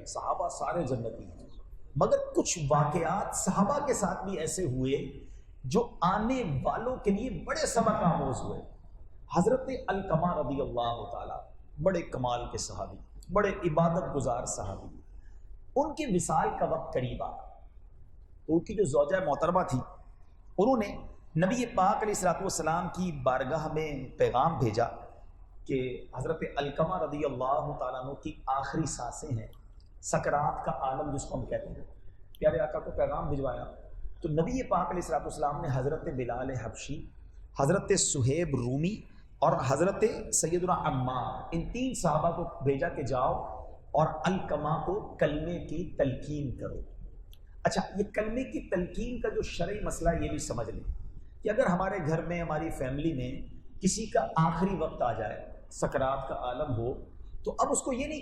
सहाबा सारे जन्नती हैं। मगर कुछ वाकयात सहाबा के साथ भी ऐसे हुए जो आने वालों के लिए बड़े सबक आमोज हुए। हजरत अलकमा रदी अल्लाह ताला, बड़े कमाल के सहाबी, बड़े इबादत गुजार सहाबी, उनके विसाल का वक्त करीब आ, तो उनकी जो ज़ौजा मोहतरमा थी, उन्होंने नबी पाक अलैहिस्सलाम की बारगाह में पैगाम भेजा कि हज़रत अलकमा रदी अल्लाह ताला अन्हु की आखिरी सांसें हैं, सकरात का आलम जिसको हम कहते हैं, प्यारे आका को पैगाम भिजवाया। तो नबी पाक अलैहिस्सलाम ने हज़रत बिलाल हबशी, हज़रत सुहेब रूमी और हज़रत सैयदना अम्मार, इन 3 सहाबा को भेजा कि जाओ और अलकमा को कलमे की तलकीन करो। अच्छा, ये कलमे की तलकीन का जो शरई मसला, ये भी समझ लें कि अगर हमारे घर में, हमारी फैमिली में किसी का आखिरी वक्त आ जाए, सकरात का आलम हो, तो अब उसको ये नहीं